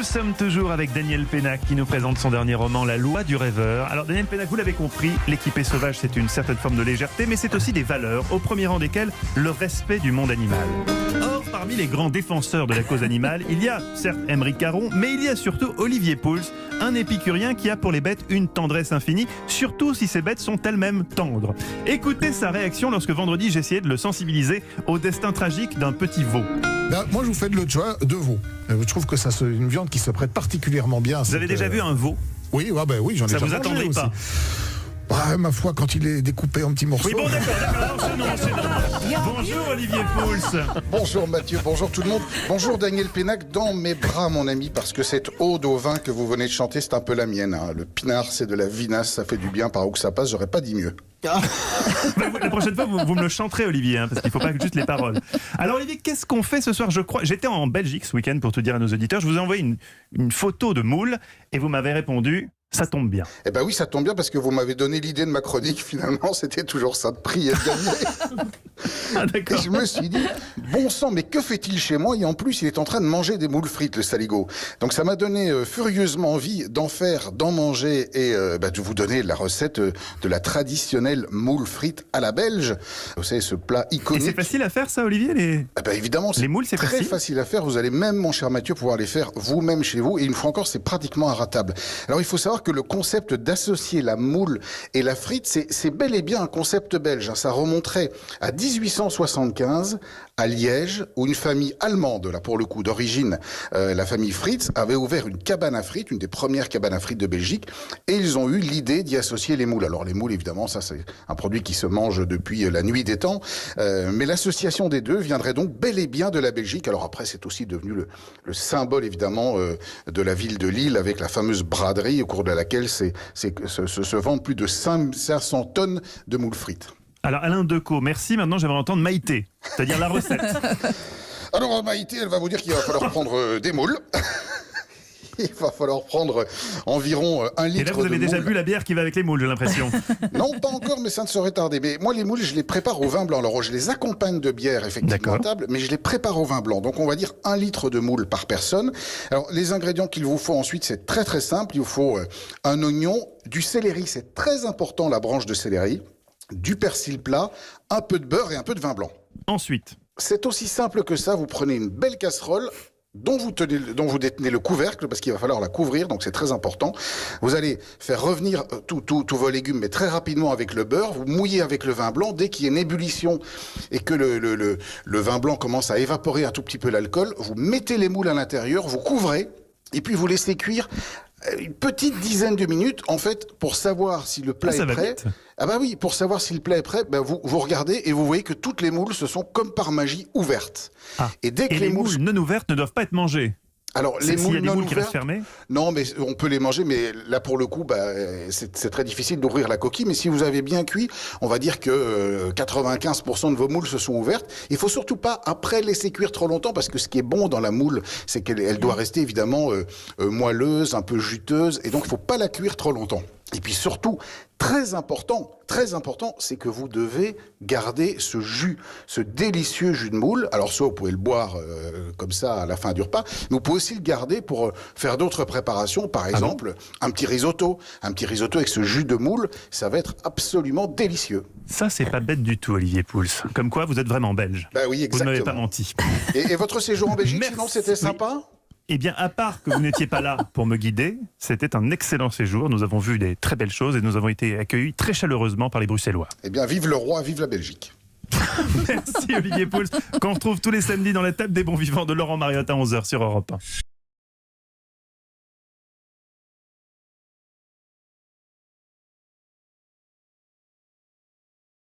Nous sommes toujours avec Daniel Pénac qui nous présente son dernier roman, La Loi du rêveur. Alors Daniel Pénac, vous l'avez compris, l'équipé sauvage c'est une certaine forme de légèreté, mais c'est aussi des valeurs, au premier rang desquelles le respect du monde animal. Or, parmi les grands défenseurs de la cause animale, il y a certes Aymeric Caron, mais il y a surtout Olivier Pouls, un épicurien qui a pour les bêtes une tendresse infinie, surtout si ces bêtes sont elles-mêmes tendres. Écoutez sa réaction lorsque vendredi j'essayais de le sensibiliser au destin tragique d'un petit veau. Moi, je vous fais le choix de veau. Je trouve que c'est une viande qui se prête particulièrement bien. Vous avez déjà vu un veau? Oui, oui, j'en ai déjà mangé. Ça vous attendrait pas? Ma foi, quand il est découpé en petits morceaux. Oui, bon, d'accord, c'est non. Bonjour Olivier Pouls. Bonjour Mathieu, bonjour tout le monde. Bonjour Daniel Pénac, dans mes bras mon ami, parce que cette ode au vin que vous venez de chanter, c'est un peu la mienne. Le pinard, c'est de la vinasse, ça fait du bien, par où que ça passe, j'aurais pas dit mieux. La prochaine fois, vous me le chanterez, Olivier, parce qu'il ne faut pas juste les paroles. Alors, Olivier, qu'est-ce qu'on fait ce soir? J'étais en Belgique ce week-end, pour tout dire à nos auditeurs. Je vous ai envoyé une photo de moule et vous m'avez répondu. Ça tombe bien. Eh ben oui, ça tombe bien parce que vous m'avez donné l'idée de ma chronique. Finalement, c'était toujours ça de prix et de gagner. Ah, d'accord. Et je me suis dit, bon sang, mais que fait-il chez moi? Et en plus, il est en train de manger des moules frites, le saligo. Donc ça m'a donné furieusement envie d'en faire, d'en manger et de vous donner la recette de la traditionnelle moule frite à la belge. Vous savez, ce plat iconique. Et c'est facile à faire ça, Olivier évidemment, les moules, c'est très facile à faire. Vous allez même, mon cher Mathieu, pouvoir les faire vous-même chez vous. Et une fois encore, c'est pratiquement inratable. Alors il faut savoir que le concept d'associer la moule et la frite, c'est bel et bien un concept belge. Ça remonterait à 1875 à Liège, où une famille allemande, là pour le coup d'origine, la famille Fritz, avait ouvert une cabane à frites, une des premières cabanes à frites de Belgique, et ils ont eu l'idée d'y associer les moules. Alors les moules, évidemment, ça c'est un produit qui se mange depuis la nuit des temps, mais l'association des deux viendrait donc bel et bien de la Belgique. Alors après, c'est aussi devenu le symbole, évidemment, de la ville de Lille, avec la fameuse braderie, au cours de laquelle se vendent plus de 500 tonnes de moules frites. Alors Alain Decaux, merci. Maintenant, j'aimerais entendre Maïté, c'est-à-dire la recette. Alors Maïté, elle va vous dire qu'il va falloir prendre des moules. Il va falloir prendre environ 1 litre de moules. Et là, vous avez déjà bu la bière qui va avec les moules, j'ai l'impression. Non, pas encore, mais ça ne saurait tarder. Mais moi, les moules, je les prépare au vin blanc. Alors, je les accompagne de bière, effectivement, à table, mais je les prépare au vin blanc. Donc, on va dire 1 litre de moules par personne. Alors, les ingrédients qu'il vous faut ensuite, c'est très, très simple. Il vous faut un oignon, du céleri, c'est très important, la branche de céleri, du persil plat, un peu de beurre et un peu de vin blanc. Ensuite, c'est aussi simple que ça. Vous prenez une belle casserole dont vous détenez le couvercle, parce qu'il va falloir la couvrir, donc c'est très important. Vous allez faire revenir tous vos légumes, mais très rapidement avec le beurre. Vous mouillez avec le vin blanc. Dès qu'il y a une ébullition et que le vin blanc commence à évaporer un tout petit peu l'alcool, vous mettez les moules à l'intérieur, vous couvrez, et puis vous laissez cuire une petite dizaine de minutes, en fait, pour savoir si le plat est prêt. Oui, pour savoir si le plat est prêt, vous regardez et vous voyez que toutes les moules se sont comme par magie ouvertes. Et dès que les moules non ouvertes ne doivent pas être mangées. Alors, les moules non ouvertes qui restent fermées? Non, mais on peut les manger, mais là, pour le coup, c'est très difficile d'ouvrir la coquille. Mais si vous avez bien cuit, on va dire que 95% de vos moules se sont ouvertes. Il faut surtout pas, après, laisser cuire trop longtemps, parce que ce qui est bon dans la moule, c'est qu'elle doit rester, évidemment, moelleuse, un peu juteuse, et donc, il faut pas la cuire trop longtemps. Et puis surtout, très important, c'est que vous devez garder ce jus, ce délicieux jus de moule. Alors soit vous pouvez le boire comme ça à la fin du repas, mais vous pouvez aussi le garder pour faire d'autres préparations. Par exemple, un petit risotto avec ce jus de moule, ça va être absolument délicieux. Ça, c'est pas bête du tout, Olivier Pouls. Comme quoi, vous êtes vraiment belge. Oui, exactement. Vous ne m'avez pas menti. Et votre séjour en Belgique, sinon, c'était sympa ? Eh bien, à part que vous n'étiez pas là pour me guider, c'était un excellent séjour. Nous avons vu des très belles choses et nous avons été accueillis très chaleureusement par les Bruxellois. Eh bien, vive le roi, vive la Belgique. Merci Olivier Pouls, qu'on retrouve tous les samedis dans la table des bons vivants de Laurent Mariotte à 11h sur Europe 1.